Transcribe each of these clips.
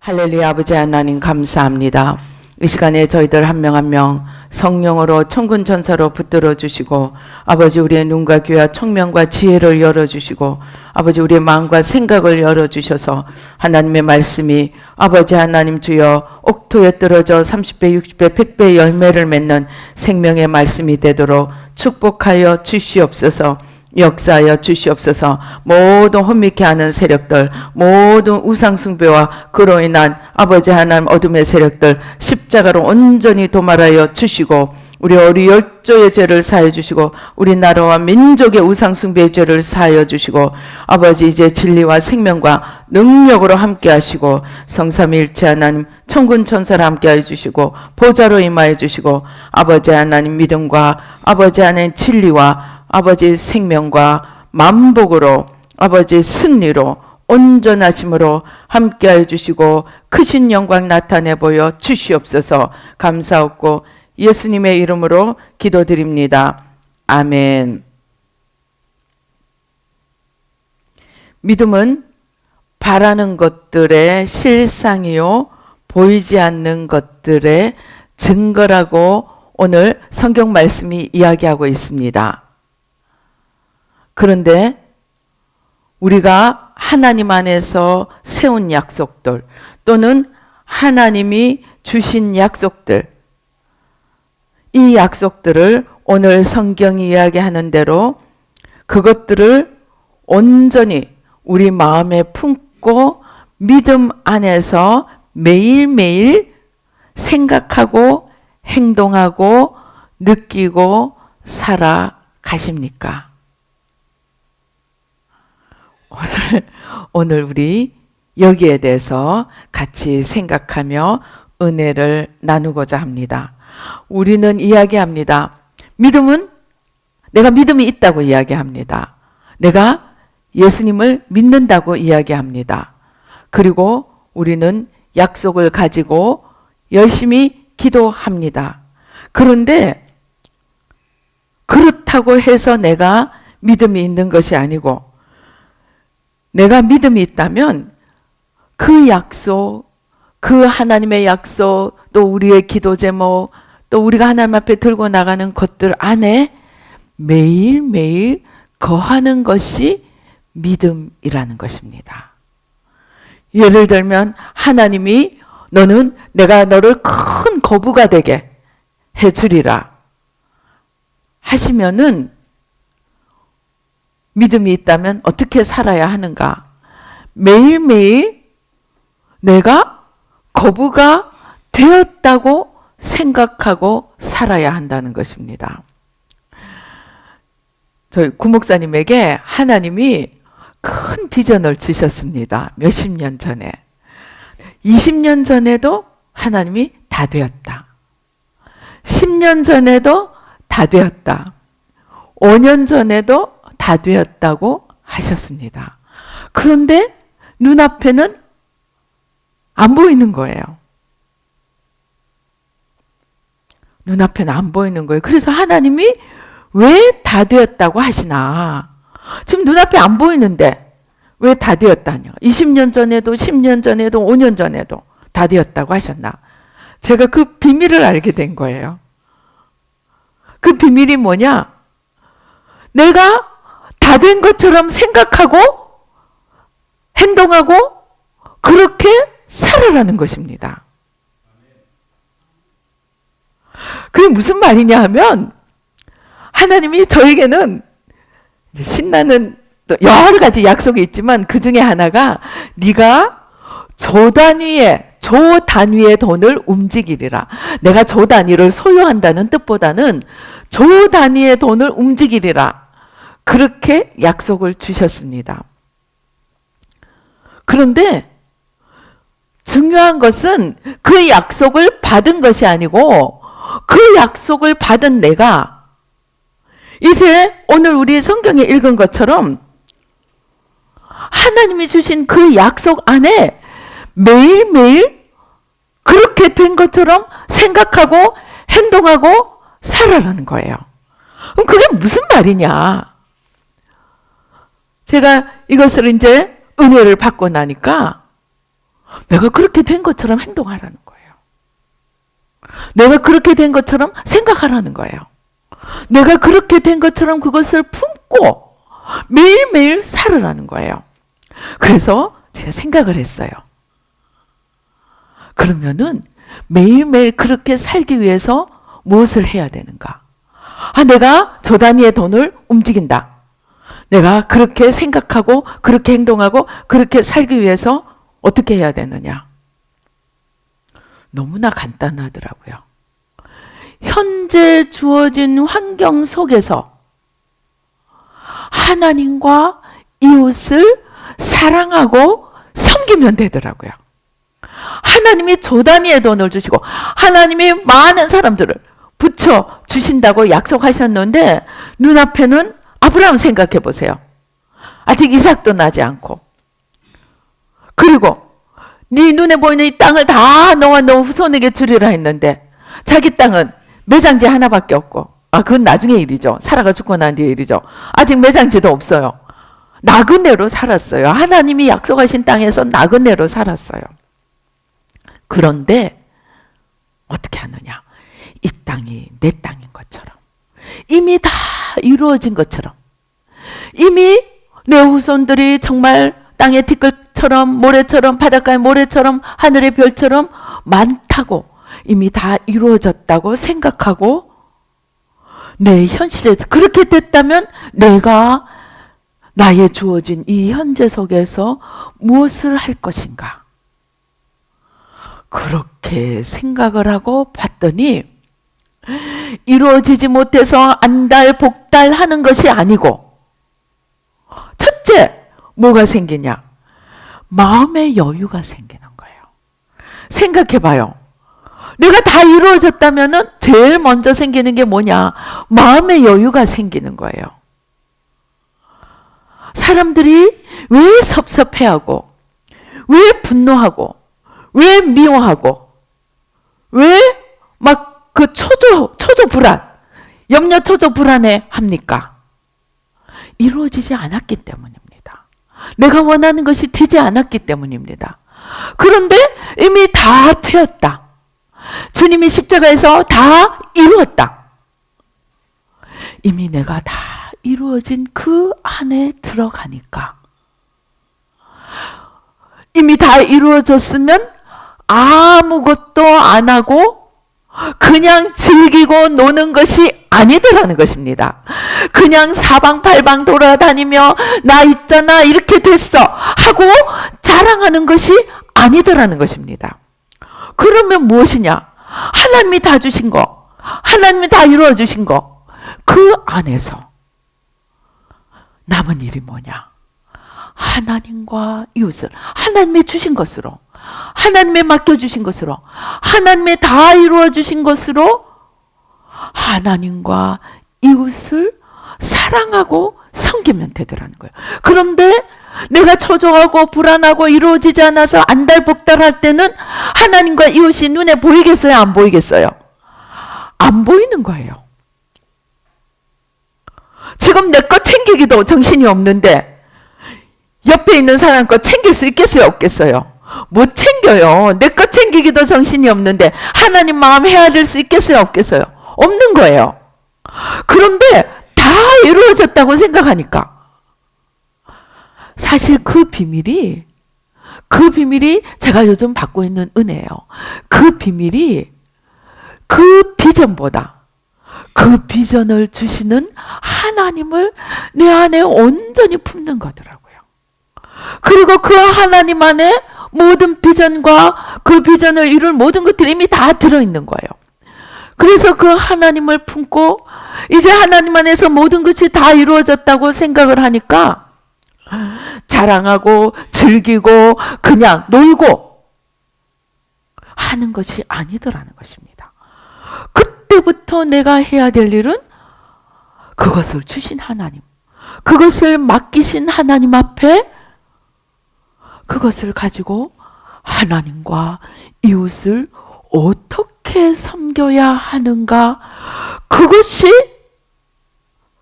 할렐루야. 아버지 하나님 감사합니다. 이 시간에 저희들 한 명 한 명 성령으로 천군 천사로 붙들어 주시고, 아버지 우리의 눈과 귀와 청명과 지혜를 열어주시고, 아버지 우리의 마음과 생각을 열어주셔서 하나님의 말씀이 아버지 하나님 주여 옥토에 떨어져 30배 60배 100배 열매를 맺는 생명의 말씀이 되도록 축복하여 주시옵소서. 역사하여 주시옵소서. 모든 혼미케 하는 세력들, 모든 우상숭배와 그로 인한 아버지 하나님 어둠의 세력들 십자가로 온전히 도말하여 주시고, 우리 열조의 죄를 사하여 주시고, 우리나라와 민족의 우상숭배의 죄를 사하여 주시고, 아버지 이제 진리와 생명과 능력으로 함께 하시고, 성삼위일체 하나님 천군 천사를 함께 하여 주시고, 보좌로 임하여 주시고, 아버지 하나님 믿음과 아버지 하나님 진리와 아버지 생명과 만복으로 아버지 승리로 온전하심으로 함께하여 주시고 크신 영광 나타내 보여 주시옵소서. 감사하고 예수님의 이름으로 기도드립니다. 아멘. 믿음은 바라는 것들의 실상이요 보이지 않는 것들의 증거라고 오늘 성경 말씀이 이야기하고 있습니다. 그런데 우리가 하나님 안에서 세운 약속들 또는 하나님이 주신 약속들, 이 약속들을 오늘 성경이 이야기하는 대로 그것들을 온전히 우리 마음에 품고 믿음 안에서 매일매일 생각하고 행동하고 느끼고 살아가십니까? 오늘 우리 여기에 대해서 같이 생각하며 은혜를 나누고자 합니다. 우리는 이야기합니다. 믿음은 내가 믿음이 있다고 이야기합니다. 내가 예수님을 믿는다고 이야기합니다. 그리고 우리는 약속을 가지고 열심히 기도합니다. 그런데 그렇다고 해서 내가 믿음이 있는 것이 아니고, 내가 믿음이 있다면 그 약속, 그 하나님의 약속, 또 우리의 기도 제목, 또 우리가 하나님 앞에 들고 나가는 것들 안에 매일매일 거하는 것이 믿음이라는 것입니다. 예를 들면 하나님이 너는 내가 너를 큰 거부가 되게 해주리라 하시면은 믿음이 있다면 어떻게 살아야 하는가? 매일매일 내가 거부가 되었다고 생각하고 살아야 한다는 것입니다. 저희 구목사님에게 하나님이 큰 비전을 주셨습니다. 몇십 년 전에. 20년 전에도 하나님이 다 되었다. 10년 전에도 다 되었다. 5년 전에도 다 되었다고 하셨습니다. 그런데 눈앞에는 안 보이는 거예요. 눈앞에는 안 보이는 거예요. 그래서 하나님이 왜 다 되었다고 하시나? 지금 눈앞에 안 보이는데 왜 다 되었다냐? 20년 전에도 10년 전에도 5년 전에도 다 되었다고 하셨나? 제가 그 비밀을 알게 된 거예요. 그 비밀이 뭐냐? 내가 다 된 것처럼 생각하고 행동하고 그렇게 살아라는 것입니다. 그게 무슨 말이냐 하면 하나님이 저에게는 신나는 여러 가지 약속이 있지만 그 중에 하나가 네가 조 단위의 돈을 움직이리라. 내가 조 단위를 소유한다는 뜻보다는 조 단위의 돈을 움직이리라. 그렇게 약속을 주셨습니다. 그런데 중요한 것은 그 약속을 받은 것이 아니고 그 약속을 받은 내가 이제 오늘 우리 성경에 읽은 것처럼 하나님이 주신 그 약속 안에 매일매일 그렇게 된 것처럼 생각하고 행동하고 살아라는 거예요. 그럼 그게 무슨 말이냐? 제가 이것을 이제 은혜를 받고 나니까 내가 그렇게 된 것처럼 행동하라는 거예요. 내가 그렇게 된 것처럼 생각하라는 거예요. 내가 그렇게 된 것처럼 그것을 품고 매일매일 살으라는 거예요. 그래서 제가 생각을 했어요. 그러면은 매일매일 그렇게 살기 위해서 무엇을 해야 되는가? 내가 저 단위의 돈을 움직인다. 내가 그렇게 생각하고 그렇게 행동하고 그렇게 살기 위해서 어떻게 해야 되느냐? 너무나 간단하더라고요. 현재 주어진 환경 속에서 하나님과 이웃을 사랑하고 섬기면 되더라고요. 하나님이 조 단위의 돈을 주시고 하나님이 많은 사람들을 붙여 주신다고 약속하셨는데 눈앞에는 아브라함 생각해 보세요. 아직 이삭도 나지 않고, 그리고 네 눈에 보이는 이 땅을 다 너와 너 후손에게 주리라 했는데 자기 땅은 매장지 하나밖에 없고, 그건 나중에 일이죠. 사라가 죽고 난 뒤의 일이죠. 아직 매장지도 없어요. 나그네로 살았어요. 하나님이 약속하신 땅에서 나그네로 살았어요. 그런데 어떻게 하느냐? 이 땅이 내 땅인 것처럼, 이미 다 이루어진 것처럼, 이미 내 후손들이 정말 땅의 티끌처럼, 모래처럼, 바닷가의 모래처럼, 하늘의 별처럼 많다고 이미 다 이루어졌다고 생각하고 내 현실에서 그렇게 됐다면 내가 나의 주어진 이 현재 속에서 무엇을 할 것인가? 그렇게 생각을 하고 봤더니 이루어지지 못해서 안달복달 하는 것이 아니고, 첫째, 뭐가 생기냐? 마음의 여유가 생기는 거예요. 생각해 봐요. 내가 다 이루어졌다면 제일 먼저 생기는 게 뭐냐? 마음의 여유가 생기는 거예요. 사람들이 왜 섭섭해하고, 왜 분노하고, 왜 미워하고, 왜 막 그 초조 불안, 염려 초조 불안해 합니까? 이루어지지 않았기 때문입니다. 내가 원하는 것이 되지 않았기 때문입니다. 그런데 이미 다 되었다. 주님이 십자가에서 다 이루었다. 이미 내가 다 이루어진 그 안에 들어가니까, 이미 다 이루어졌으면 아무것도 안 하고 그냥 즐기고 노는 것이 아니더라는 것입니다. 그냥 사방팔방 돌아다니며 나 있잖아 이렇게 됐어 하고 자랑하는 것이 아니더라는 것입니다. 그러면 무엇이냐? 하나님이 다 주신 거, 하나님이 다 이루어 주신 거, 그 안에서 남은 일이 뭐냐? 하나님과 이웃을 하나님이 주신 것으로, 하나님의 맡겨주신 것으로, 하나님의 다 이루어 주신 것으로 하나님과 이웃을 사랑하고 섬기면 되더라는 거예요. 그런데 내가 초조하고 불안하고 이루어지지 않아서 안달복달할 때는 하나님과 이웃이 눈에 보이겠어요? 안 보이겠어요? 안 보이는 거예요. 지금 내 거 챙기기도 정신이 없는데 옆에 있는 사람 거 챙길 수 있겠어요? 없겠어요? 못 챙겨요. 내 거 챙기기도 정신이 없는데 하나님 마음 헤아릴 수 있겠어요? 없겠어요? 없는 거예요. 그런데 다 이루어졌다고 생각하니까 사실 그 비밀이 제가 요즘 받고 있는 은혜예요. 그 비밀이 그 비전보다 그 비전을 주시는 하나님을 내 안에 온전히 품는 거더라고요. 그리고 그 하나님 안에 모든 비전과 그 비전을 이룰 모든 것들이 이미 다 들어있는 거예요. 그래서 그 하나님을 품고 이제 하나님 안에서 모든 것이 다 이루어졌다고 생각을 하니까 자랑하고 즐기고 그냥 놀고 하는 것이 아니더라는 것입니다. 그때부터 내가 해야 될 일은 그것을 주신 하나님, 그것을 맡기신 하나님 앞에 그것을 가지고 하나님과 이웃을 어떻게 섬겨야 하는가, 그것이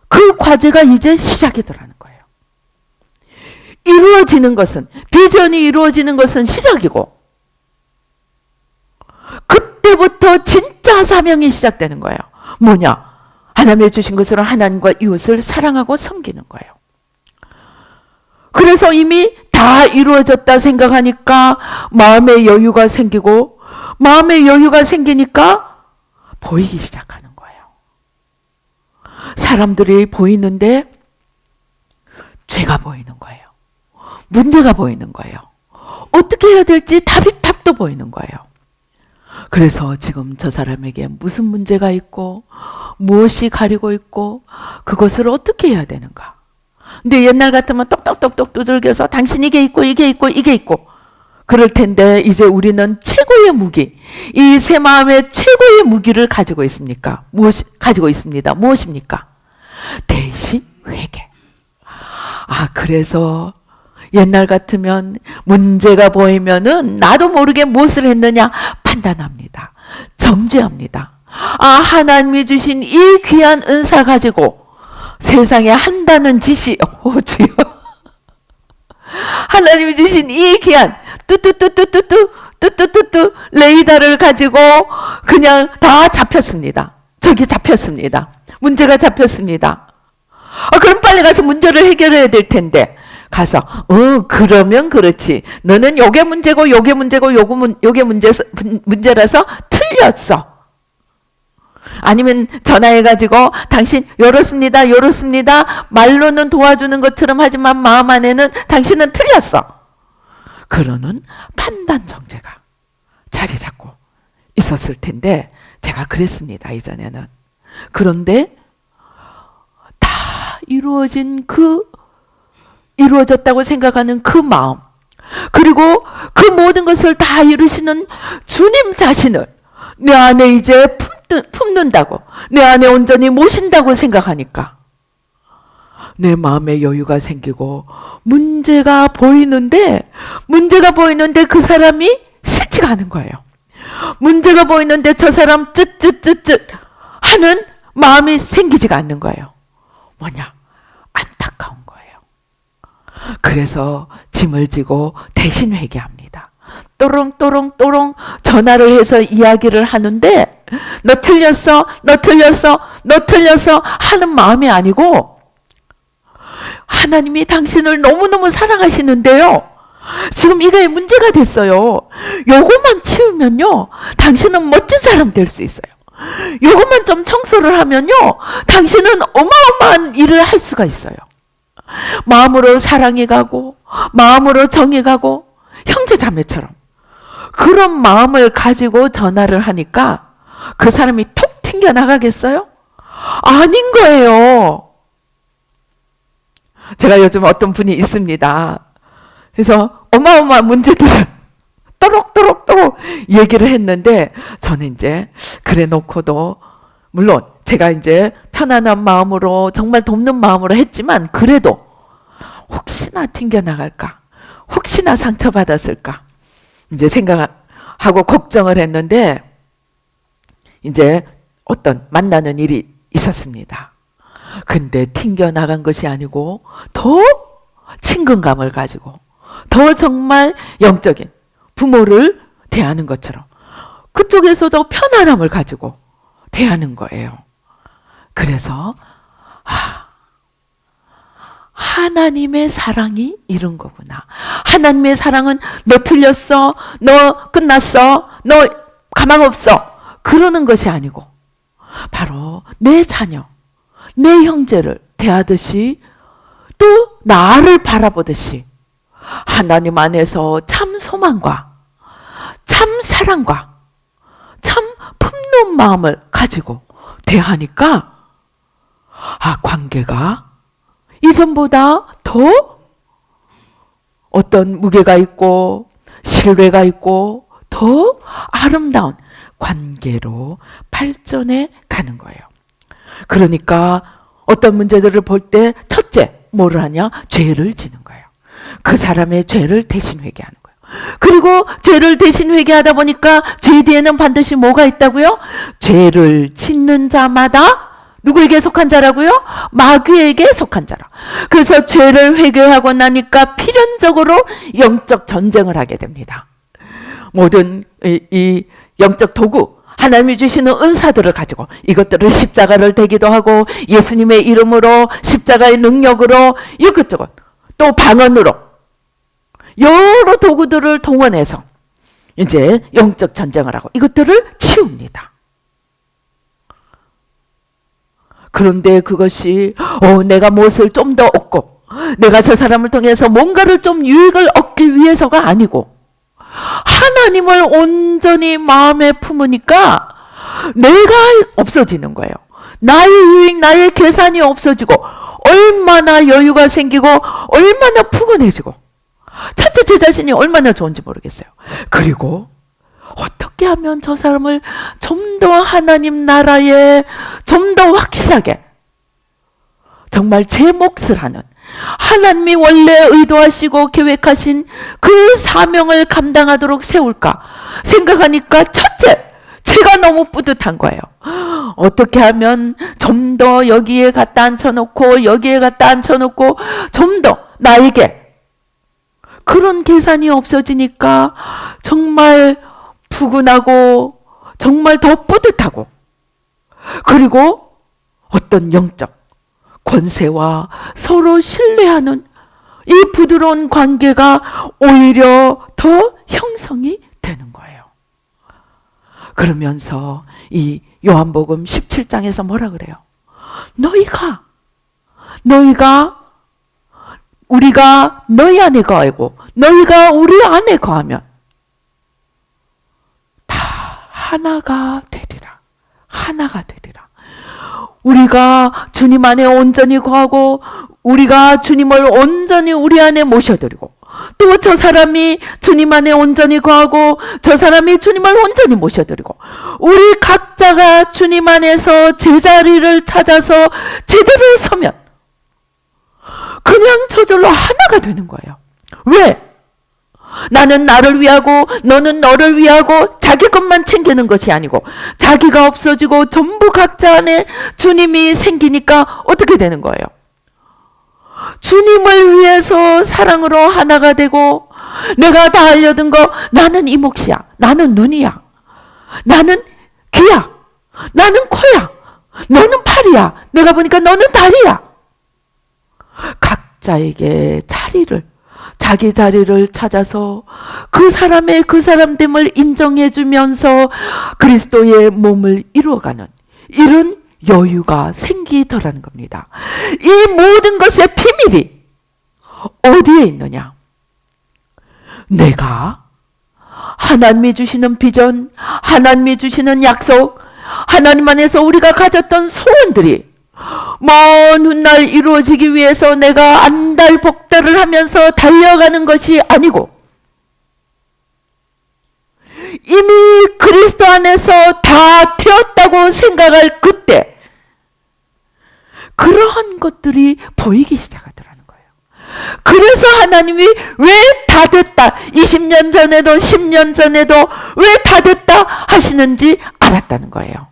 그 과제가 이제 시작이더라는 거예요. 이루어지는 것은, 비전이 이루어지는 것은 시작이고 그때부터 진짜 사명이 시작되는 거예요. 뭐냐? 하나님이 주신 것으로 하나님과 이웃을 사랑하고 섬기는 거예요. 그래서 이미 다 이루어졌다 생각하니까 마음의 여유가 생기고, 마음의 여유가 생기니까 보이기 시작하는 거예요. 사람들이 보이는데 죄가 보이는 거예요. 문제가 보이는 거예요. 어떻게 해야 될지 답도 보이는 거예요. 그래서 지금 저 사람에게 무슨 문제가 있고 무엇이 가리고 있고 그것을 어떻게 해야 되는가. 근데 옛날 같으면 똑똑똑똑 두들겨서 당신 이게 있고 이게 있고 이게 있고 그럴 텐데, 이제 우리는 최고의 무기, 이 새 마음의 최고의 무기를 가지고 있습니까? 가지고 있습니다. 무엇입니까? 대신 회개. 그래서 옛날 같으면 문제가 보이면은 나도 모르게 무엇을 했느냐 판단합니다. 정죄합니다. 하나님이 주신 이 귀한 은사 가지고 세상에 한다는 짓이, 주여. 하나님이 주신 이 귀한 뚜뚜뚜뚜뚜뚜 레이더를 가지고 그냥 다 잡혔습니다. 저기 잡혔습니다. 문제가 잡혔습니다. 그럼 빨리 가서 문제를 해결해야 될 텐데, 가서 그러면 그렇지. 너는 요게 문제고 요게 문제고 요게 문제라서 틀렸어. 아니면 전화해가지고 당신 요렇습니다. 말로는 도와주는 것처럼 하지만 마음 안에는 당신은 틀렸어. 그러는 판단 정죄가 자리 잡고 있었을 텐데, 제가 그랬습니다. 이전에는. 그런데 다 이루어졌다고 생각하는 그 마음, 그리고 그 모든 것을 다 이루시는 주님 자신을 내 안에 이제 품는다고, 내 안에 온전히 모신다고 생각하니까 내 마음에 여유가 생기고, 문제가 보이는데 그 사람이 싫지가 않은 거예요. 문제가 보이는데 저 사람 쯧쯧쯧쯧 하는 마음이 생기지가 않는 거예요. 뭐냐? 안타까운 거예요. 그래서 짐을 지고 대신 회개합니다. 또롱또롱또롱 전화를 해서 이야기를 하는데, 너 틀렸어 하는 마음이 아니고, 하나님이 당신을 너무너무 사랑하시는데요, 지금 이게 문제가 됐어요. 요것만 치우면요 당신은 멋진 사람 될 수 있어요. 요것만 좀 청소를 하면요 당신은 어마어마한 일을 할 수가 있어요. 마음으로 사랑이 가고, 마음으로 정이 가고, 형제 자매처럼 그런 마음을 가지고 전화를 하니까 그 사람이 톡 튕겨나가겠어요? 아닌 거예요. 제가 요즘 어떤 분이 있습니다. 그래서 어마어마한 문제들을 또록또록 얘기를 했는데, 저는 이제 그래 놓고도, 물론 제가 이제 편안한 마음으로 정말 돕는 마음으로 했지만, 그래도 혹시나 튕겨나갈까, 혹시나 상처받았을까 이제 생각하고 걱정을 했는데, 이제 어떤 만나는 일이 있었습니다. 근데 튕겨나간 것이 아니고 더 친근감을 가지고, 더 정말 영적인 부모를 대하는 것처럼 그쪽에서도 편안함을 가지고 대하는 거예요. 그래서 하나님의 사랑이 이런 거구나. 하나님의 사랑은 너 틀렸어, 너 끝났어, 너 가망 없어 그러는 것이 아니고, 바로 내 자녀, 내 형제를 대하듯이, 또 나를 바라보듯이 하나님 안에서 참 소망과 참 사랑과 참 품는 마음을 가지고 대하니까, 관계가 이전보다 더 어떤 무게가 있고 신뢰가 있고 더 아름다운 관계로 발전해 가는 거예요. 그러니까 어떤 문제들을 볼 때 첫째 뭐를 하냐? 죄를 지는 거예요. 그 사람의 죄를 대신 회개하는 거예요. 그리고 죄를 대신 회개하다 보니까 죄 뒤에는 반드시 뭐가 있다고요? 죄를 짓는 자마다 누구에게 속한 자라고요? 마귀에게 속한 자라. 그래서 죄를 회개하고 나니까 필연적으로 영적 전쟁을 하게 됩니다. 모든 이 영적 도구, 하나님이 주시는 은사들을 가지고 이것들을 십자가를 대기도 하고 예수님의 이름으로 십자가의 능력으로 이것저것 또 방언으로 여러 도구들을 동원해서 이제 영적 전쟁을 하고 이것들을 치웁니다. 그런데 그것이 내가 무엇을 좀 더 얻고 내가 저 사람을 통해서 뭔가를 좀 유익을 얻기 위해서가 아니고 하나님을 온전히 마음에 품으니까 내가 없어지는 거예요. 나의 유익, 나의 계산이 없어지고 얼마나 여유가 생기고 얼마나 푸근해지고 첫째 제 자신이 얼마나 좋은지 모르겠어요. 그리고 어떻게 하면 저 사람을 좀 더 하나님 나라에 좀 더 확실하게 정말 제 몫을 하는 하나님이 원래 의도하시고 계획하신 그 사명을 감당하도록 세울까 생각하니까 첫째, 제가 너무 뿌듯한 거예요. 어떻게 하면 좀 더 여기에 갖다 앉혀놓고 여기에 갖다 앉혀놓고 좀 더 나에게 그런 계산이 없어지니까 정말 푸근하고 정말 더 뿌듯하고 그리고 어떤 영적 권세와 서로 신뢰하는 이 부드러운 관계가 오히려 더 형성이 되는 거예요. 그러면서 이 요한복음 17장에서 뭐라 그래요? 우리가 너희 안에 거하고 너희가 우리 안에 거하면 다 하나가 되리라. 하나가 되리라. 우리가 주님 안에 온전히 거하고 우리가 주님을 온전히 우리 안에 모셔드리고 또 저 사람이 주님 안에 온전히 거하고 저 사람이 주님을 온전히 모셔드리고 우리 각자가 주님 안에서 제자리를 찾아서 제대로 서면 그냥 저절로 하나가 되는 거예요. 왜? 나는 나를 위하고 너는 너를 위하고 자기 것만 챙기는 것이 아니고 자기가 없어지고 전부 각자 안에 주님이 생기니까 어떻게 되는 거예요? 주님을 위해서 사랑으로 하나가 되고 내가 다 알려둔 거 나는 이목이야. 나는 눈이야. 나는 귀야. 나는 코야. 너는 팔이야. 내가 보니까 너는 다리야. 각자에게 자기 자리를 찾아서 그 사람의 그 사람됨을 인정해 주면서 그리스도의 몸을 이루어가는 이런 여유가 생기더라는 겁니다. 이 모든 것의 비밀이 어디에 있느냐? 내가 하나님이 주시는 비전, 하나님이 주시는 약속, 하나님 안에서 우리가 가졌던 소원들이 먼 훗날 이루어지기 위해서 내가 안달복달을 하면서 달려가는 것이 아니고 이미 그리스도 안에서 다 되었다고 생각할 그때 그러한 것들이 보이기 시작하더라는 거예요. 그래서 하나님이 왜 다 됐다 20년 전에도 10년 전에도 왜 다 됐다 하시는지 알았다는 거예요.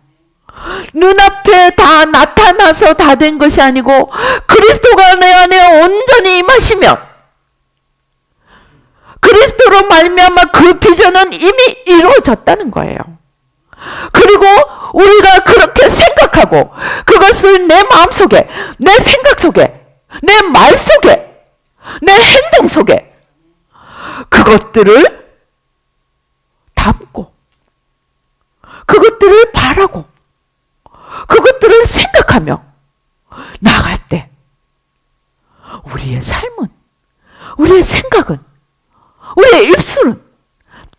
눈앞에 다 나타나서 다 된 것이 아니고 그리스도가 내 안에 온전히 임하시면 그리스도로 말미암아 그 비전은 이미 이루어졌다는 거예요. 그리고 우리가 그렇게 생각하고 그것을 내 마음속에, 내 생각 속에, 내 말 속에, 내 행동 속에 그것들을 담고 그것들을 바라고 그것들을 생각하며 나갈 때 우리의 삶은, 우리의 생각은, 우리의 입술은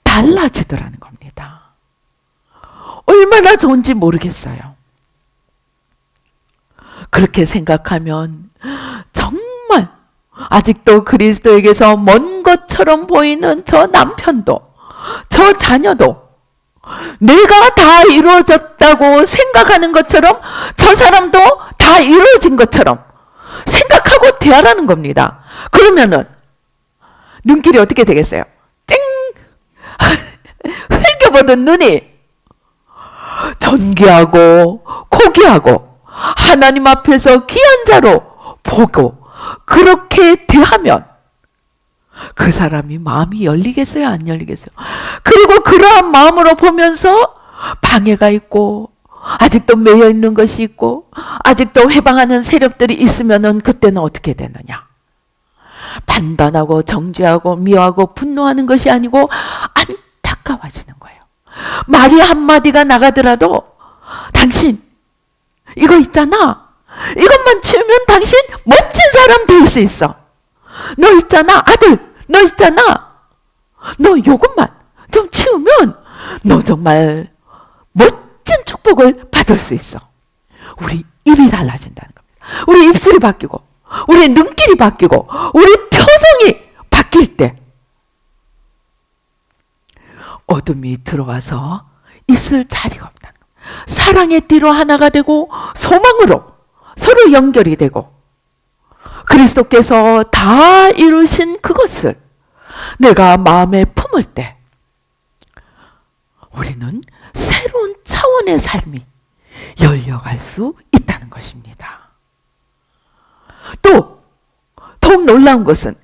달라지더라는 겁니다. 얼마나 좋은지 모르겠어요. 그렇게 생각하면 정말 아직도 그리스도에게서 먼 것처럼 보이는 저 남편도 저 자녀도 내가 다 이루어졌다고 생각하는 것처럼 저 사람도 다 이루어진 것처럼 생각하고 대하라는 겁니다. 그러면은 눈길이 어떻게 되겠어요? 땡! 흘겨보던 눈이 존귀하고 고귀하고 하나님 앞에서 귀한 자로 보고 그렇게 대하면 그 사람이 마음이 열리겠어요? 안 열리겠어요? 그리고 그러한 마음으로 보면서 방해가 있고 아직도 매여 있는 것이 있고 아직도 회방하는 세력들이 있으면은 그때는 어떻게 되느냐? 판단하고 정죄하고 미워하고 분노하는 것이 아니고 안타까워지는 거예요. 말이 한마디가 나가더라도 당신 이거 있잖아. 이것만 치우면 당신 멋진 사람 될 수 있어. 너 있잖아. 아들 너 있잖아. 너 요것만 좀 치우면 너 정말 멋진 축복을 받을 수 있어. 우리 입이 달라진다는 겁니다. 우리 입술이 바뀌고 우리 눈길이 바뀌고 우리 표정이 바뀔 때 어둠이 들어와서 있을 자리가 없다는 겁니다. 사랑의 띠로 하나가 되고 소망으로 서로 연결이 되고 그리스도께서 다 이루신 그것을 내가 마음에 품을 때 우리는 새로운 차원의 삶이 열려갈 수 있다는 것입니다. 또 더욱 놀라운 것은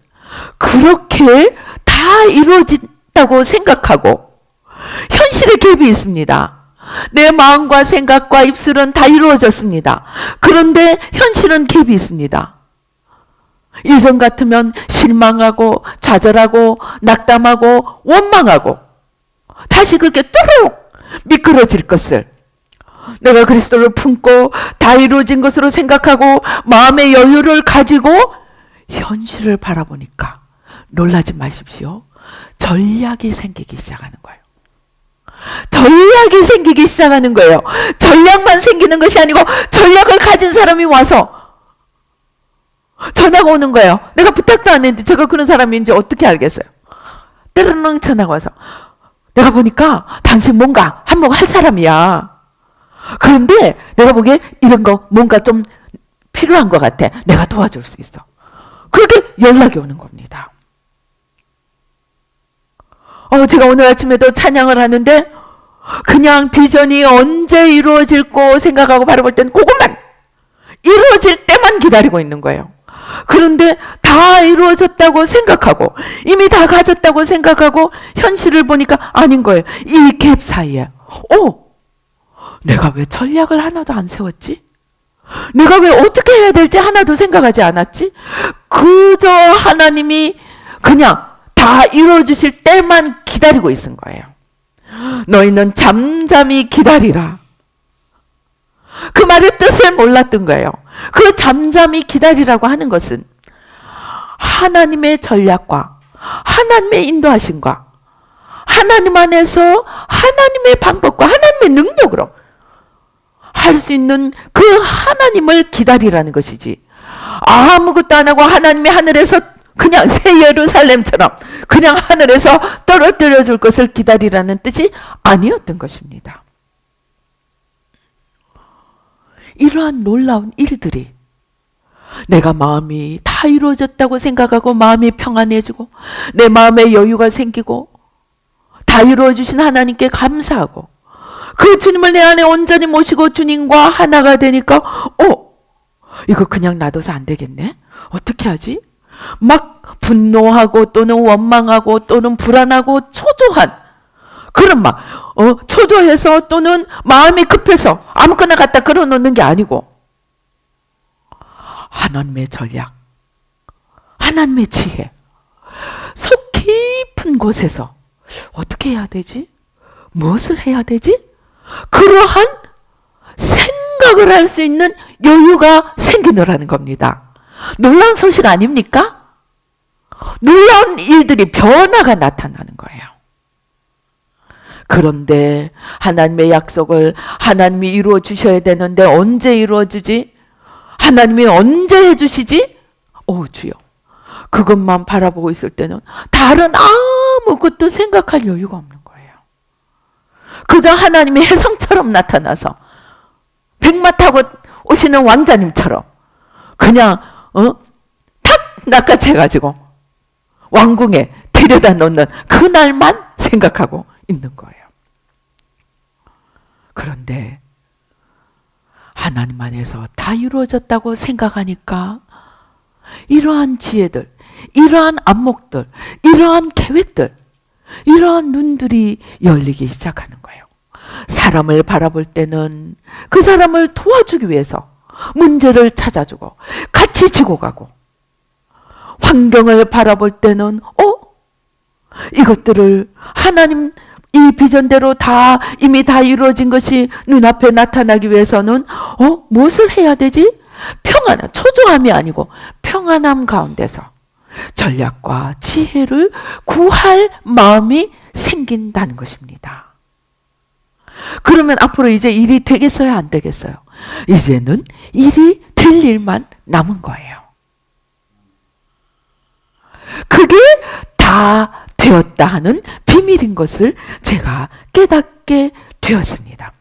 그렇게 다 이루어진다고 생각하고 현실의 갭이 있습니다. 내 마음과 생각과 입술은 다 이루어졌습니다. 그런데 현실은 갭이 있습니다. 이전 같으면 실망하고 좌절하고 낙담하고 원망하고 다시 그렇게 뚜룩 미끄러질 것을 내가 그리스도를 품고 다 이루어진 것으로 생각하고 마음의 여유를 가지고 현실을 바라보니까 놀라지 마십시오. 전략이 생기기 시작하는 거예요. 전략이 생기기 시작하는 거예요. 전략만 생기는 것이 아니고 전략을 가진 사람이 와서 전화가 오는 거예요. 내가 부탁도 안 했는데 제가 그런 사람인지 어떻게 알겠어요? 때로는 전화가 와서 내가 보니까 당신 뭔가 한몫 할 사람이야. 그런데 내가 보기에 이런 거 뭔가 좀 필요한 것 같아. 내가 도와줄 수 있어. 그렇게 연락이 오는 겁니다. 제가 오늘 아침에도 찬양을 하는데 그냥 비전이 언제 이루어질고 생각하고 바라볼 땐 그것만 이루어질 때만 기다리고 있는 거예요. 그런데 다 이루어졌다고 생각하고 이미 다 가졌다고 생각하고 현실을 보니까 아닌 거예요. 이 갭 사이에 내가 왜 전략을 하나도 안 세웠지? 내가 왜 어떻게 해야 될지 하나도 생각하지 않았지? 그저 하나님이 그냥 다 이루어주실 때만 기다리고 있은 거예요. 너희는 잠잠히 기다리라. 그 말의 뜻을 몰랐던 거예요. 그 잠잠히 기다리라고 하는 것은 하나님의 전략과 하나님의 인도하심과 하나님 안에서 하나님의 방법과 하나님의 능력으로 할 수 있는 그 하나님을 기다리라는 것이지, 아무것도 안 하고 하나님이 하늘에서 그냥 새 예루살렘처럼 그냥 하늘에서 떨어뜨려 줄 것을 기다리라는 뜻이 아니었던 것입니다. 이러한 놀라운 일들이 내가 마음이 다 이루어졌다고 생각하고 마음이 평안해지고 내 마음에 여유가 생기고 다 이루어주신 하나님께 감사하고 그 주님을 내 안에 온전히 모시고 주님과 하나가 되니까 이거 그냥 놔둬서 안 되겠네? 어떻게 하지? 막 분노하고 또는 원망하고 또는 불안하고 초조한 그런 막 초조해서 또는 마음이 급해서 아무거나 갖다 걸어놓는 게 아니고 하나님의 전략, 하나님의 지혜, 속 깊은 곳에서 어떻게 해야 되지? 무엇을 해야 되지? 그러한 생각을 할 수 있는 여유가 생기더라는 겁니다. 놀라운 소식 아닙니까? 놀라운 일들이 변화가 나타나는 거예요. 그런데 하나님의 약속을 하나님이 이루어 주셔야 되는데 언제 이루어 주지? 하나님이 언제 해주시지? 주여, 그것만 바라보고 있을 때는 다른 아무것도 생각할 여유가 없는 거예요. 그저 하나님이 혜성처럼 나타나서 백마 타고 오시는 왕자님처럼 그냥 탁 낚아채가지고 왕궁에 데려다 놓는 그날만 생각하고 있는 거예요. 그런데 하나님 안에서 다 이루어졌다고 생각하니까 이러한 지혜들, 이러한 안목들, 이러한 계획들, 이러한 눈들이 열리기 시작하는 거예요. 사람을 바라볼 때는 그 사람을 도와주기 위해서 문제를 찾아주고 같이 지고 가고, 환경을 바라볼 때는 이것들을 하나님 이 비전대로 이미 다 이루어진 것이 눈앞에 나타나기 위해서는 무엇을 해야 되지? 평안함, 초조함이 아니고 평안함 가운데서 전략과 지혜를 구할 마음이 생긴다는 것입니다. 그러면 앞으로 이제 일이 되겠어요? 안 되겠어요? 이제는 일이 될 일만 남은 거예요. 그게 다 되었다 하는 비밀인 것을 제가 깨닫게 되었습니다.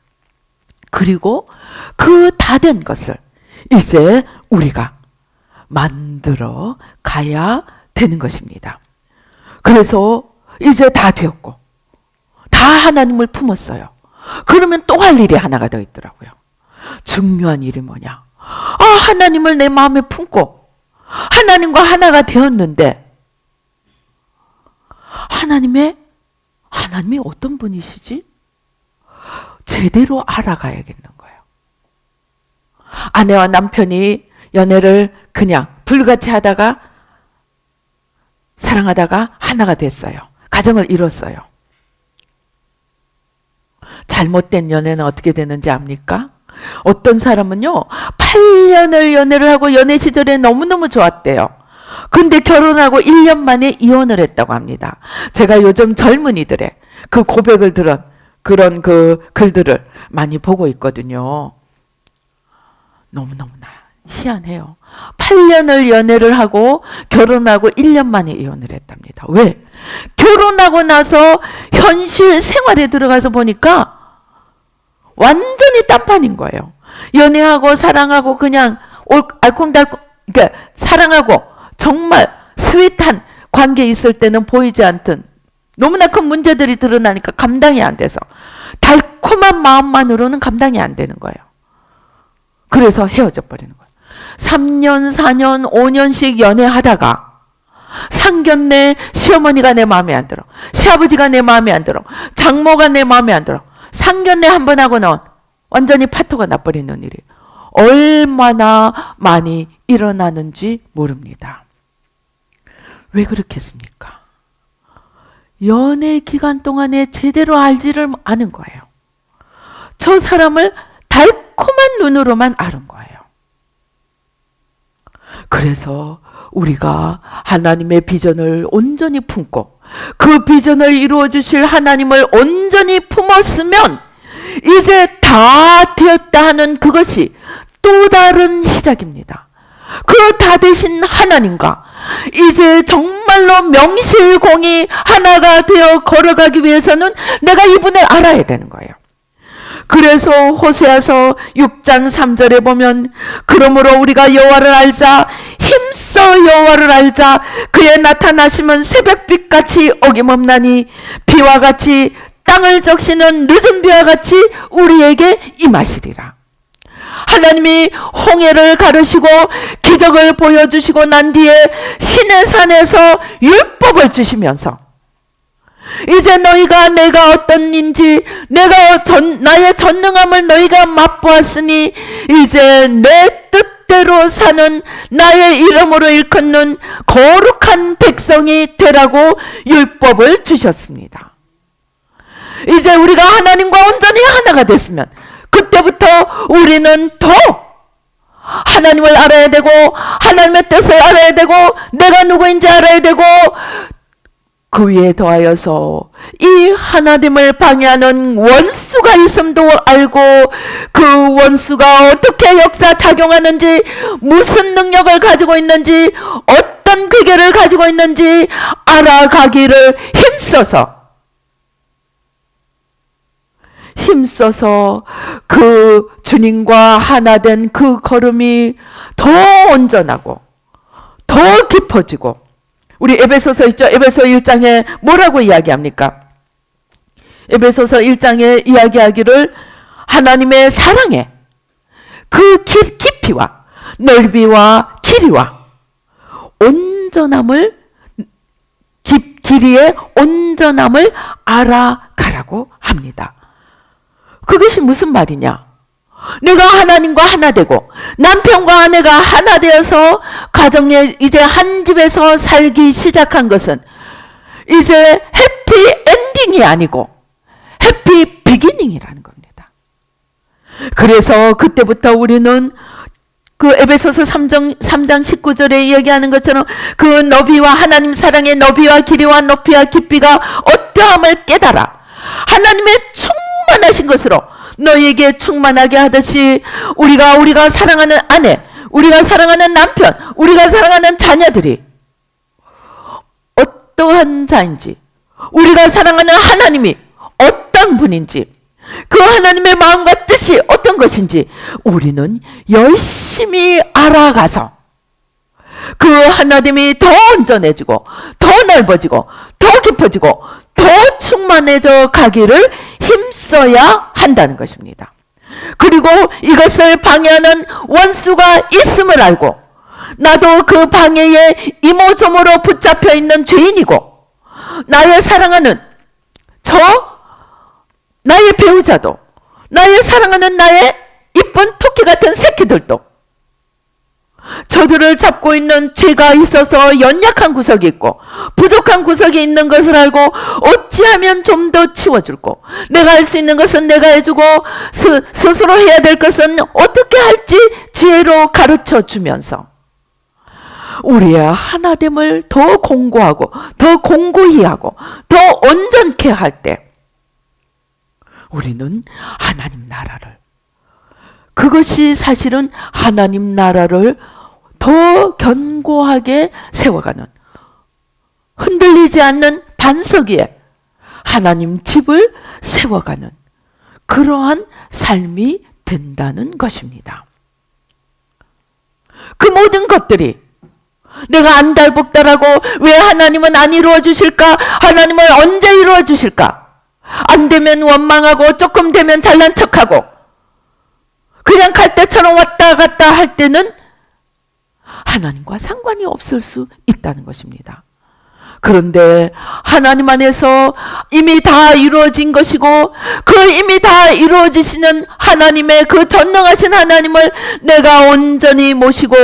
그리고 그 다 된 것을 이제 우리가 만들어 가야 되는 것입니다. 그래서 이제 다 되었고 다 하나님을 품었어요. 그러면 또 할 일이 하나가 더 있더라고요. 중요한 일이 뭐냐? 하나님을 내 마음에 품고 하나님과 하나가 되었는데 하나님이 어떤 분이시지? 제대로 알아가야겠는 거예요. 아내와 남편이 연애를 그냥 불같이 하다가 사랑하다가 하나가 됐어요. 가정을 이뤘어요. 잘못된 연애는 어떻게 되는지 압니까? 어떤 사람은요, 8년을 연애를 하고 연애 시절에 너무너무 좋았대요. 근데 결혼하고 1년 만에 이혼을 했다고 합니다. 제가 요즘 젊은이들의 그 고백을 들은 그런 그 글들을 많이 보고 있거든요. 너무너무나 희한해요. 8년을 연애를 하고 결혼하고 1년 만에 이혼을 했답니다. 왜? 결혼하고 나서 현실 생활에 들어가서 보니까 완전히 딴판인 거예요. 연애하고 사랑하고 그냥 알콩달콩, 그러니까 사랑하고 정말 스윗한 관계 있을 때는 보이지 않던 너무나 큰 문제들이 드러나니까 감당이 안 돼서 달콤한 마음만으로는 감당이 안 되는 거예요. 그래서 헤어져 버리는 거예요. 3년, 4년, 5년씩 연애하다가 상견례 시어머니가 내 마음에 안 들어. 시아버지가 내 마음에 안 들어. 장모가 내 마음에 안 들어. 상견례 한 번 하고는 완전히 파토가 나버리는 일이 얼마나 많이 일어나는지 모릅니다. 왜 그렇겠습니까? 연애 기간 동안에 제대로 알지를 않은 거예요. 저 사람을 달콤한 눈으로만 아는 거예요. 그래서 우리가 하나님의 비전을 온전히 품고 그 비전을 이루어 주실 하나님을 온전히 품었으면 이제 다 되었다 하는 그것이 또 다른 시작입니다. 그 다 되신 하나님과 이제 정말로 명실공히 하나가 되어 걸어가기 위해서는 내가 이분을 알아야 되는 거예요. 그래서 호세아서 6장 3절에 보면 그러므로 우리가 여호와를 알자 힘써 여호와를 알자 그의 나타나심은 새벽빛같이 어김없나니 비와 같이 땅을 적시는 늦은 비와 같이 우리에게 임하시리라. 하나님이 홍해를 가르시고 기적을 보여주시고 난 뒤에 시내산에서 율법을 주시면서 이제 너희가 내가 어떤인지 나의 전능함을 너희가 맛보았으니 이제 내 뜻대로 사는 나의 이름으로 일컫는 거룩한 백성이 되라고 율법을 주셨습니다. 이제 우리가 하나님과 온전히 하나가 됐으면 그때부터 우리는 더 하나님을 알아야 되고 하나님의 뜻을 알아야 되고 내가 누구인지 알아야 되고 그 위에 더하여서 이 하나님을 방해하는 원수가 있음도 알고 그 원수가 어떻게 역사작용하는지 무슨 능력을 가지고 있는지 어떤 괴계를 가지고 있는지 알아가기를 힘써서 그 주님과 하나 된 그 걸음이 더 온전하고 더 깊어지고 우리 에베소서 있죠? 에베소 1장에 뭐라고 이야기합니까? 에베소서 1장에 이야기하기를 하나님의 사랑에 그 깊이와 넓이와 길이와 온 온전함을 길이의 온전함을 알아가라고 합니다. 그것이 무슨 말이냐? 내가 하나님과 하나 되고 남편과 아내가 하나 되어서 가정에 이제 한 집에서 살기 시작한 것은 이제 해피 엔딩이 아니고 해피 비기닝이라는 겁니다. 그래서 그때부터 우리는 그 에베소서 3장 19절에 얘기하는 것처럼 그 너비와 하나님 사랑의 너비와 길이와 높이와 깊이가 어떠함을 깨달아 하나님의 충만하신 것으로 너에게 충만하게 하듯이 우리가 사랑하는 아내, 우리가 사랑하는 남편, 우리가 사랑하는 자녀들이 어떠한 자인지, 우리가 사랑하는 하나님이 어떤 분인지, 그 하나님의 마음과 뜻이 어떤 것인지 우리는 열심히 알아가서 그 하나님이 더 온전해지고 더 넓어지고 더 깊어지고 더 충만해져 가기를 힘써야 한다는 것입니다. 그리고 이것을 방해하는 원수가 있음을 알고 나도 그 방해에 이모저모로 붙잡혀 있는 죄인이고 나의 사랑하는 나의 배우자도 나의 사랑하는 나의 이쁜 토끼 같은 새끼들도 저들을 잡고 있는 죄가 있어서 연약한 구석이 있고 부족한 구석이 있는 것을 알고 어찌하면 좀 더 치워줄고 내가 할 수 있는 것은 내가 해주고 스스로 해야 될 것은 어떻게 할지 지혜로 가르쳐 주면서 우리의 하나됨을 더 공고하고 더 공고히 하고 더 온전케 할 때 우리는 하나님 나라를 그것이 사실은 하나님 나라를 더 견고하게 세워가는 흔들리지 않는 반석 위에 하나님 집을 세워가는 그러한 삶이 된다는 것입니다. 그 모든 것들이 내가 안달복달하고 왜 하나님은 안 이루어 주실까? 하나님은 언제 이루어 주실까? 안 되면 원망하고 조금 되면 잘난 척하고 그냥 갈 때처럼 왔다 갔다 할 때는 하나님과 상관이 없을 수 있다는 것입니다. 그런데 하나님 안에서 이미 다 이루어진 것이고 그 이미 다 이루어지시는 하나님의 그 전능하신 하나님을 내가 온전히 모시고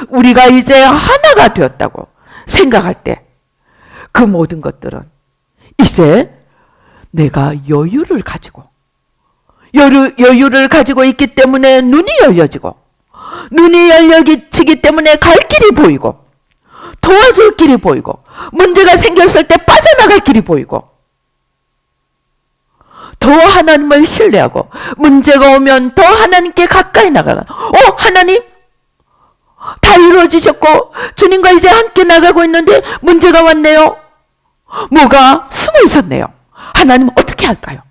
우리가 이제 하나가 되었다고 생각할 때 그 모든 것들은 이제 내가 여유를 가지고 있기 때문에 눈이 열려지고 눈이 열려지기 때문에 갈 길이 보이고 도와줄 길이 보이고 문제가 생겼을 때 빠져나갈 길이 보이고 더 하나님을 신뢰하고 문제가 오면 더 하나님께 가까이 나가가 하나님 다 이루어지셨고 주님과 이제 함께 나가고 있는데 문제가 왔네요. 뭐가 숨어 있었네요. 하나님 어떻게 할까요?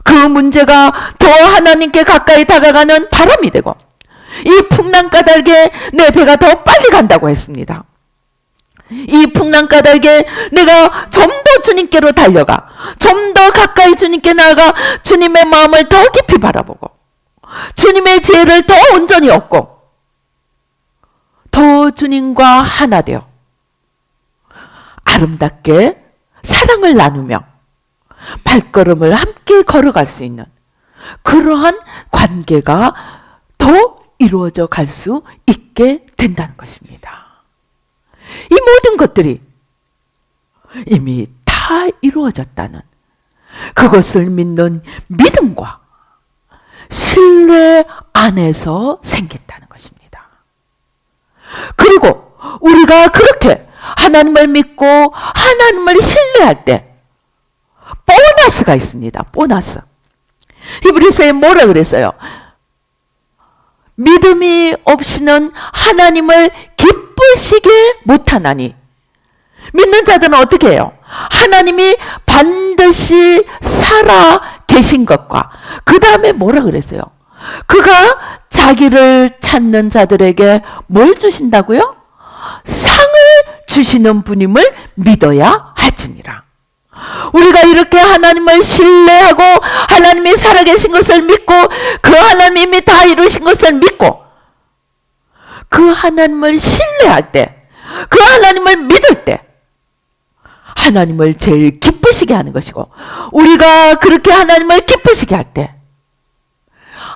그 문제가 더 하나님께 가까이 다가가는 바람이 되고 이 풍랑 까닭에 내 배가 더 빨리 간다고 했습니다. 이 풍랑 까닭에 내가 좀 더 주님께로 달려가 좀 더 가까이 주님께 나아가 주님의 마음을 더 깊이 바라보고 주님의 지혜를 더 온전히 얻고 더 주님과 하나 되어 아름답게 사랑을 나누며 발걸음을 함께 걸어갈 수 있는 그러한 관계가 더 이루어져 갈 수 있게 된다는 것입니다. 이 모든 것들이 이미 다 이루어졌다는 그것을 믿는 믿음과 신뢰 안에서 생긴다는 것입니다. 그리고 우리가 그렇게 하나님을 믿고 하나님을 신뢰할 때 보너스가 있습니다. 보너스. 히브리서에 뭐라 그랬어요? 믿음이 없이는 하나님을 기쁘시게 못하나니 믿는 자들은 어떻게 해요? 하나님이 반드시 살아 계신 것과 그 다음에 뭐라 그랬어요? 그가 자기를 찾는 자들에게 뭘 주신다고요? 상을 주시는 분임을 믿어야 할지니라. 우리가 이렇게 하나님을 신뢰하고 하나님이 살아계신 것을 믿고 그 하나님이 다 이루신 것을 믿고 그 하나님을 신뢰할 때, 그 하나님을 믿을 때 하나님을 제일 기쁘시게 하는 것이고, 우리가 그렇게 하나님을 기쁘시게 할 때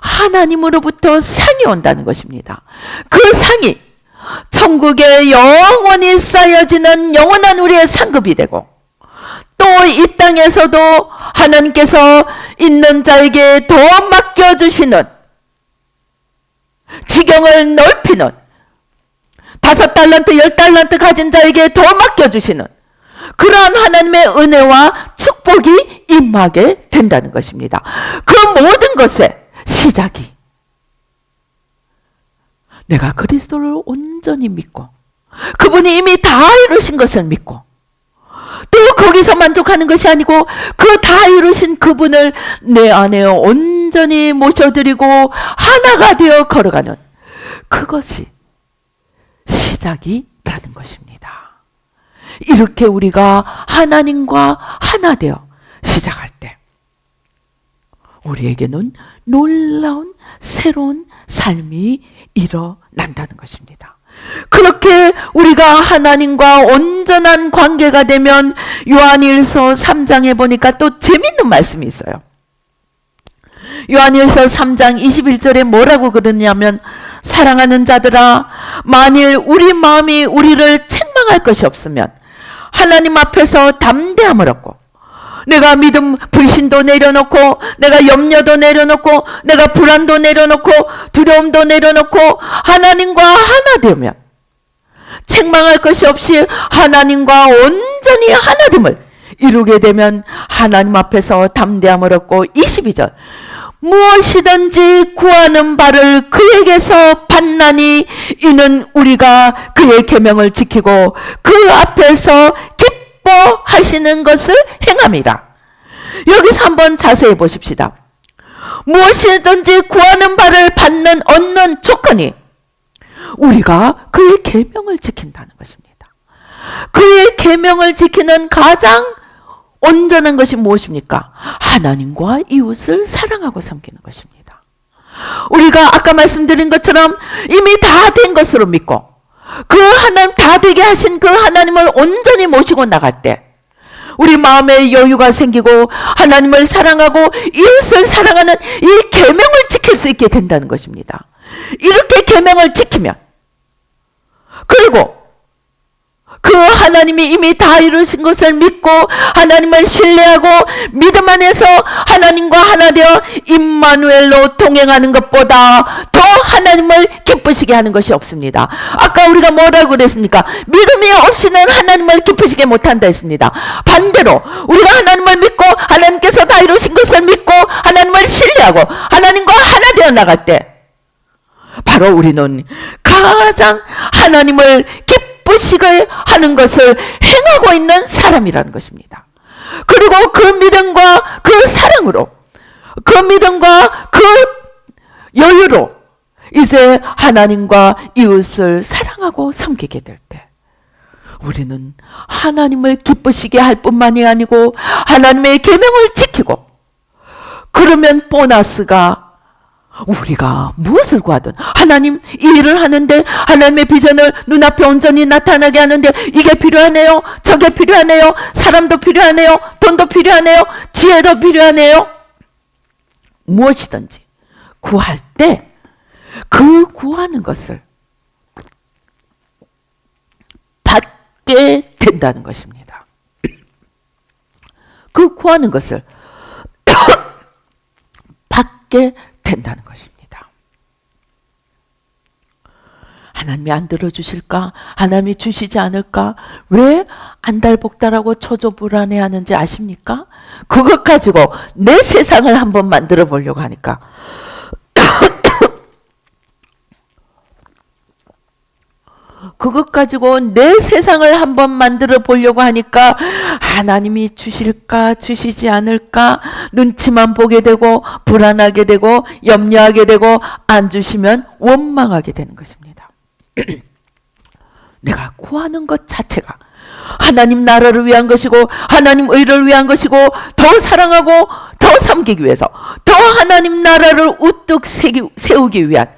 하나님으로부터 상이 온다는 것입니다. 그 상이 천국에 영원히 쌓여지는 영원한 우리의 상급이 되고, 또 이 땅에서도 하나님께서 있는 자에게 더 맡겨주시는, 지경을 넓히는, 5달란트 10달란트 가진 자에게 더 맡겨주시는 그러한 하나님의 은혜와 축복이 임하게 된다는 것입니다. 그 모든 것의 시작이 내가 그리스도를 온전히 믿고 그분이 이미 다 이루신 것을 믿고, 또 거기서 만족하는 것이 아니고 그 다 이루신 그분을 내 안에 온전히 모셔드리고 하나가 되어 걸어가는 그것이 시작이라는 것입니다. 이렇게 우리가 하나님과 하나 되어 시작할 때 우리에게는 놀라운 새로운 삶이 일어난다는 것입니다. 그렇게 우리가 하나님과 온전한 관계가 되면 요한일서 3장에 보니까 또 재밌는 말씀이 있어요. 요한일서 3장 21절에 뭐라고 그러냐면, 사랑하는 자들아, 만일 우리 마음이 우리를 책망할 것이 없으면 하나님 앞에서 담대함을 얻고, 내가 믿음 불신도 내려놓고, 내가 염려도 내려놓고, 내가 불안도 내려놓고, 두려움도 내려놓고 하나님과 하나 되면 책망할 것이 없이 하나님과 온전히 하나됨을 이루게 되면 하나님 앞에서 담대함을 얻고, 22절, 무엇이든지 구하는 바를 그에게서 받나니 이는 우리가 그의 계명을 지키고 그 앞에서 기뻐하시는 것을 행함이라. 여기서 한번 자세히 보십시다. 무엇이든지 구하는 바를 얻는 조건이 우리가 그의 계명을 지킨다는 것입니다. 그의 계명을 지키는 가장 온전한 것이 무엇입니까? 하나님과 이웃을 사랑하고 섬기는 것입니다. 우리가 아까 말씀드린 것처럼 이미 다 된 것으로 믿고 그 하나님, 다 되게 하신 그 하나님을 온전히 모시고 나갈 때 우리 마음에 여유가 생기고 하나님을 사랑하고 이웃을 사랑하는 이 계명을 지킬 수 있게 된다는 것입니다. 이렇게 계명을 지키면, 그리고 그 하나님이 이미 다 이루신 것을 믿고 하나님을 신뢰하고 믿음 안에서 하나님과 하나 되어 임마누엘로 동행하는 것보다 더 하나님을 기쁘시게 하는 것이 없습니다. 아까 우리가 뭐라고 그랬습니까? 믿음이 없이는 하나님을 기쁘시게 못한다 했습니다. 반대로 우리가 하나님을 믿고 하나님께서 다 이루신 것을 믿고 하나님을 신뢰하고 하나님과 하나 되어 나갈 때 바로 우리는 가장 하나님을 기쁘시게 하는 것을 행하고 있는 사람이라는 것입니다. 그리고 그 믿음과 그 사랑으로, 그 믿음과 그 여유로 이제 하나님과 이웃을 사랑하고 섬기게 될 때 우리는 하나님을 기쁘시게 할 뿐만이 아니고 하나님의 계명을 지키고, 그러면 보너스가 우리가 무엇을 구하든, 하나님 이 일을 하는데 하나님의 비전을 눈앞에 온전히 나타나게 하는데 이게 필요하네요, 저게 필요하네요, 사람도 필요하네요, 돈도 필요하네요, 지혜도 필요하네요. 무엇이든지 구할 때 그 구하는 것을 받게 된다는 것입니다. 그 구하는 것을 받게 된다는 것입니다. 하나님이 안 들어주실까? 하나님이 주시지 않을까? 왜 안달복달하고 초조불안해하는지 아십니까? 그것 가지고 내 세상을 한번 만들어 보려고 하니까 그것 가지고 내 세상을 한번 만들어 보려고 하니까 하나님이 주실까 주시지 않을까 눈치만 보게 되고 불안하게 되고 염려하게 되고 안 주시면 원망하게 되는 것입니다. 내가 구하는 것 자체가 하나님 나라를 위한 것이고 하나님 의를 위한 것이고 더 사랑하고 더 섬기기 위해서 더 하나님 나라를 우뚝 세우기 위한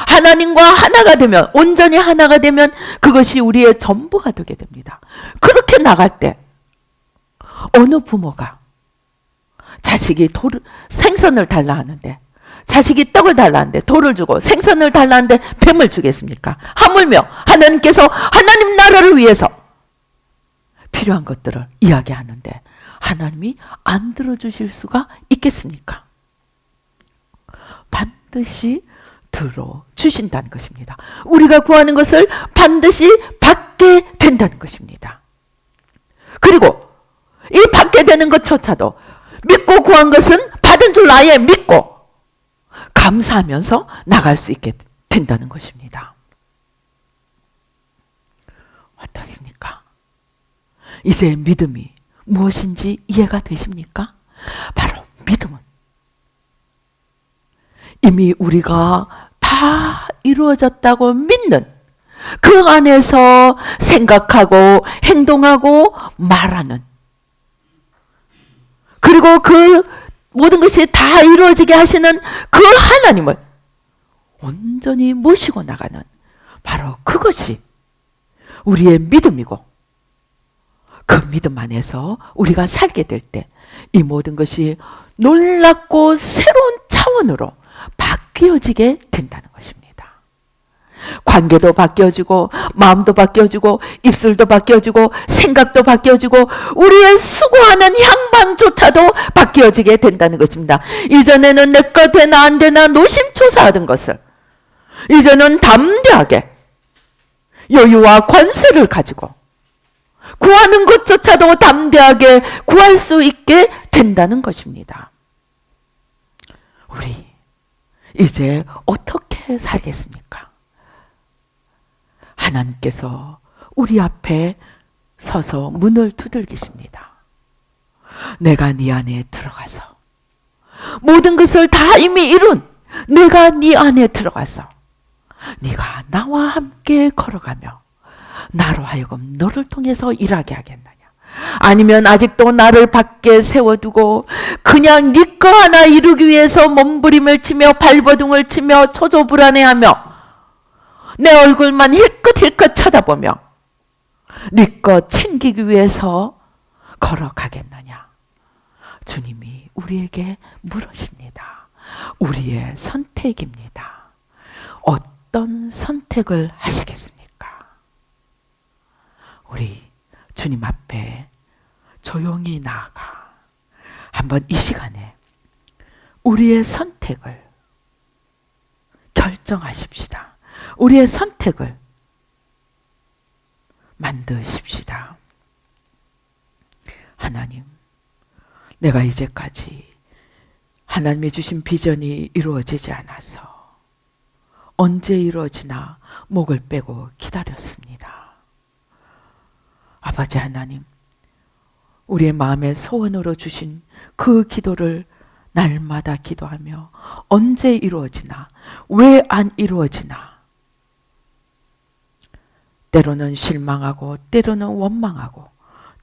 하나님과 하나가 되면, 온전히 하나가 되면 그것이 우리의 전부가 되게 됩니다. 그렇게 나갈 때 어느 부모가 자식이 생선을 달라 하는데, 자식이 떡을 달라 하는데 돌을 주고 생선을 달라 하는데 뱀을 주겠습니까? 하물며 하나님께서 하나님 나라를 위해서 필요한 것들을 이야기하는데 하나님이 안 들어주실 수가 있겠습니까? 반드시 들어주신다는 것입니다. 우리가 구하는 것을 반드시 받게 된다는 것입니다. 그리고 이 받게 되는 것조차도 믿고 구한 것은 받은 줄 아예 믿고 감사하면서 나갈 수 있게 된다는 것입니다. 어떻습니까? 이제 믿음이 무엇인지 이해가 되십니까? 바로 믿음은 이미 우리가 다 이루어졌다고 믿는 그 안에서 생각하고 행동하고 말하는, 그리고 그 모든 것이 다 이루어지게 하시는 그 하나님을 온전히 모시고 나가는, 바로 그것이 우리의 믿음이고, 그 믿음 안에서 우리가 살게 될 때 이 모든 것이 놀랍고 새로운 차원으로 바뀌어지게 된다는 것입니다. 관계도 바뀌어지고, 마음도 바뀌어지고, 입술도 바뀌어지고, 생각도 바뀌어지고, 우리의 수고하는 향방조차도 바뀌어지게 된다는 것입니다. 이전에는 내 거 되나 안 되나 노심초사하던 것을 이제는 담대하게 여유와 권세를 가지고 구하는 것조차도 담대하게 구할 수 있게 된다는 것입니다. 우리 이제 어떻게 살겠습니까? 하나님께서 우리 앞에 서서 문을 두들기십니다. 내가 네 안에 들어가서 모든 것을 다 이미 이룬 내가 네 안에 들어가서 네가 나와 함께 걸어가며 나로 하여금 너를 통해서 일하게 하겠느냐? 아니면 아직도 나를 밖에 세워두고 그냥 네 거 하나 이루기 위해서 몸부림을 치며 발버둥을 치며 초조불안해하며 내 얼굴만 힐끗힐끗 쳐다보며 네 거 챙기기 위해서 걸어가겠느냐? 주님이 우리에게 물으십니다. 우리의 선택입니다. 어떤 선택을 하시겠습니까? 우리 주님 앞에 조용히 나아가 한번 이 시간에 우리의 선택을 결정하십시다. 우리의 선택을 만드십시다. 하나님, 내가 이제까지 하나님이 주신 비전이 이루어지지 않아서 언제 이루어지나 목을 빼고 기다렸습니다. 아버지 하나님, 우리의 마음의 소원으로 주신 그 기도를 날마다 기도하며 언제 이루어지나, 왜 안 이루어지나, 때로는 실망하고 때로는 원망하고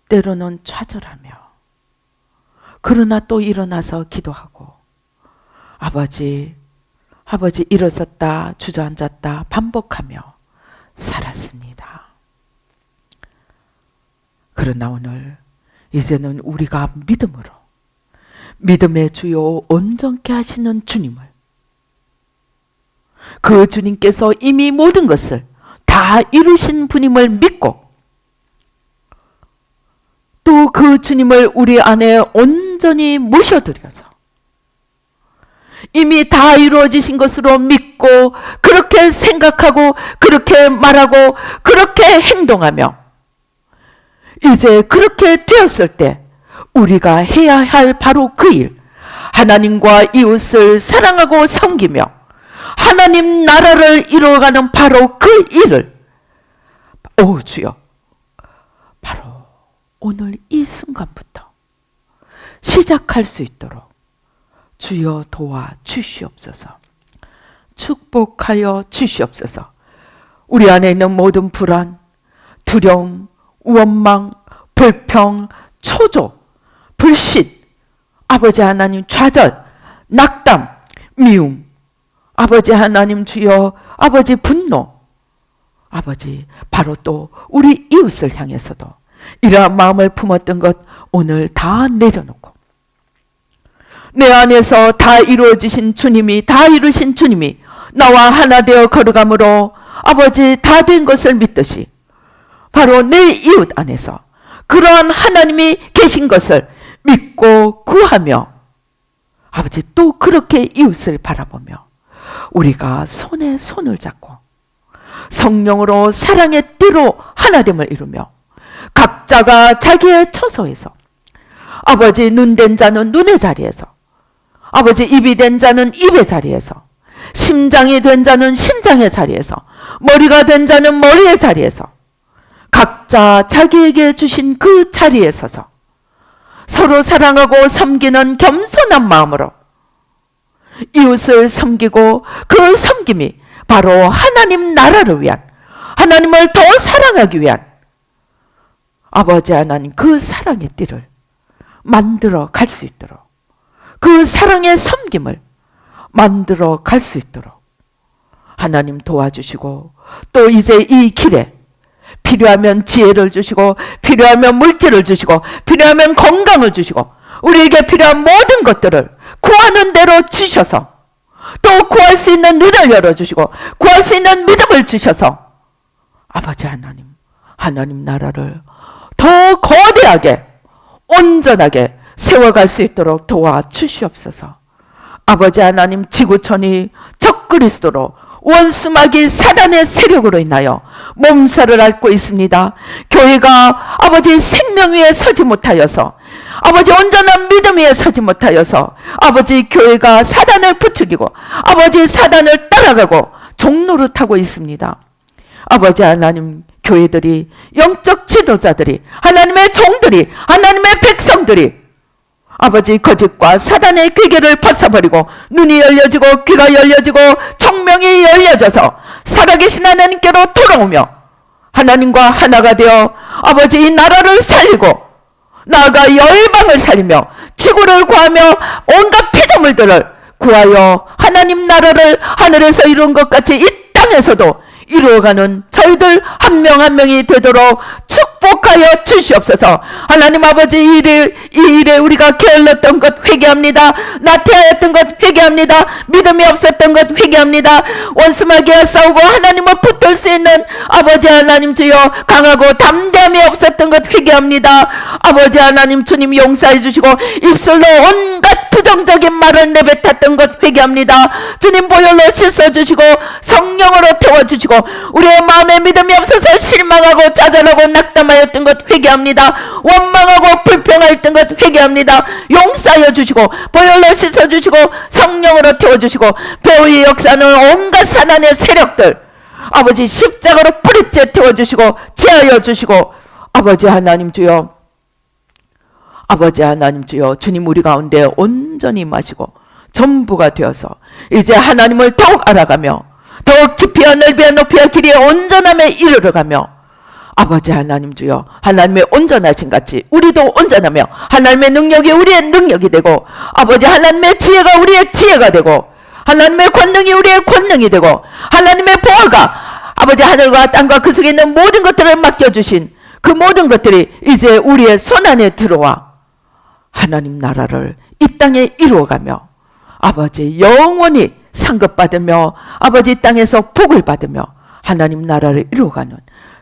때로는 좌절하며, 그러나 또 일어나서 기도하고 아버지 일어섰다 주저앉았다 반복하며 살았습니다. 그러나 오늘 이제는 우리가 믿음으로 믿음의 주요 온전케 하시는 주님을, 그 주님께서 이미 모든 것을 다 이루신 분임을 믿고 또 그 주님을 우리 안에 온전히 모셔드려서 이미 다 이루어지신 것으로 믿고 그렇게 생각하고 그렇게 말하고 그렇게 행동하며 이제 그렇게 되었을 때 우리가 해야 할 바로 그 일, 하나님과 이웃을 사랑하고 섬기며 하나님 나라를 이루어가는 바로 그 일을, 오 주여, 바로 오늘 이 순간부터 시작할 수 있도록 주여 도와 주시옵소서. 축복하여 주시옵소서. 우리 안에 있는 모든 불안, 두려움, 원망, 불평, 초조, 불신, 아버지 하나님 좌절, 낙담, 미움, 아버지 하나님 주여, 아버지 분노, 아버지 바로 또 우리 이웃을 향해서도 이러한 마음을 품었던 것 오늘 다 내려놓고 내 안에서 다 이루어지신 주님이, 다 이루신 주님이 나와 하나 되어 걸어감으로 아버지 다 된 것을 믿듯이 바로 내 이웃 안에서 그러한 하나님이 계신 것을 믿고 구하며 아버지 또 그렇게 이웃을 바라보며 우리가 손에 손을 잡고 성령으로 사랑의 띠로 하나됨을 이루며 각자가 자기의 처소에서 아버지 눈 된 자는 눈의 자리에서 아버지 입이 된 자는 입의 자리에서 심장이 된 자는 심장의 자리에서 머리가 된 자는 머리의 자리에서 각자 자기에게 주신 그 자리에 서서 서로 사랑하고 섬기는 겸손한 마음으로 이웃을 섬기고 그 섬김이 바로 하나님 나라를 위한, 하나님을 더 사랑하기 위한 아버지 하나님 그 사랑의 띠를 만들어 갈 수 있도록, 그 사랑의 섬김을 만들어 갈 수 있도록 하나님 도와주시고, 또 이제 이 길에 필요하면 지혜를 주시고, 필요하면 물질을 주시고, 필요하면 건강을 주시고, 우리에게 필요한 모든 것들을 구하는 대로 주셔서, 또 구할 수 있는 눈을 열어주시고 구할 수 있는 믿음을 주셔서 아버지 하나님, 하나님 나라를 더 거대하게 온전하게 세워갈 수 있도록 도와주시옵소서. 아버지 하나님, 지구촌이 적그리스도로 원수마귀 사단의 세력으로 인하여 몸살을 앓고 있습니다. 교회가 아버지 생명 위에 서지 못하여서, 아버지 온전한 믿음 위에 서지 못하여서 아버지 교회가 사단을 부추기고 아버지 사단을 따라가고 종노릇하고 있습니다. 아버지 하나님, 교회들이, 영적 지도자들이, 하나님의 종들이, 하나님의 백성들이 아버지 거짓과 사단의 괴계를 벗어버리고 눈이 열려지고 귀가 열려지고 청명이 열려져서 살아계신 하나님께로 돌아오며 하나님과 하나가 되어 아버지 이 나라를 살리고 나아가 열방을 살리며 지구를 구하며 온갖 피조물들을 구하여 하나님 나라를 하늘에서 이룬 것 같이 이 땅에서도 이루어가는 저희들 한 명 한 명이 되도록 축복하여 주시옵소서. 하나님 아버지, 이 일에 우리가 게을렀던 것 회개합니다. 나태하였던 것 회개합니다. 믿음이 없었던 것 회개합니다. 원수마귀와 싸우고 하나님을 붙들 수 있는 아버지 하나님 주여 강하고 담대함이 없었던 것 회개합니다. 아버지 하나님 주님 용서해 주시고 입술로 온갖 부정적인 말을 내뱉었던 것 회개합니다. 주님 보혈로 씻어주시고 성령으로 태워주시고 우리의 마음에 믿음이 없어서 실망하고 좌절하고 낙담하였던 것 회개합니다. 원망하고 불평하였던 것 회개합니다. 용서하여 주시고 보혈로 씻어주시고 성령으로 태워주시고 배후의 역사는 온갖 사단의 세력들 아버지 십자가로 뿌리째 태워주시고 제하여 주시고 아버지 하나님 주여, 아버지 하나님 주여, 주님 우리 가운데 온전히 마시고 전부가 되어서 이제 하나님을 더욱 알아가며 더욱 깊이와 넓이와 높이와 길이의 온전함에 이르러가며 아버지 하나님 주여, 하나님의 온전하신 같이 우리도 온전하며 하나님의 능력이 우리의 능력이 되고 아버지 하나님의 지혜가 우리의 지혜가 되고 하나님의 권능이 우리의 권능이 되고 하나님의 보호가 아버지 하늘과 땅과 그 속에 있는 모든 것들을 맡겨주신 그 모든 것들이 이제 우리의 손 안에 들어와 하나님 나라를 이 땅에 이루어가며 아버지 영원히 상급받으며 아버지 땅에서 복을 받으며 하나님 나라를 이루어가는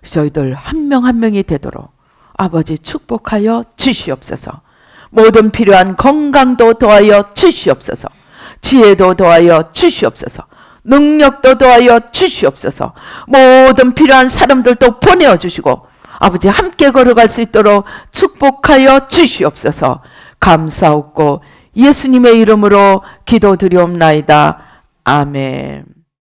저희들 한 명 한 명이 되도록 아버지 축복하여 주시옵소서. 모든 필요한 건강도 더하여 주시옵소서. 지혜도 더하여 주시옵소서. 능력도 더하여 주시옵소서. 모든 필요한 사람들도 보내어 주시고 아버지 함께 걸어갈 수 있도록 축복하여 주시옵소서. 감사옵고 예수님의 이름으로 기도드리옵나이다. 아멘.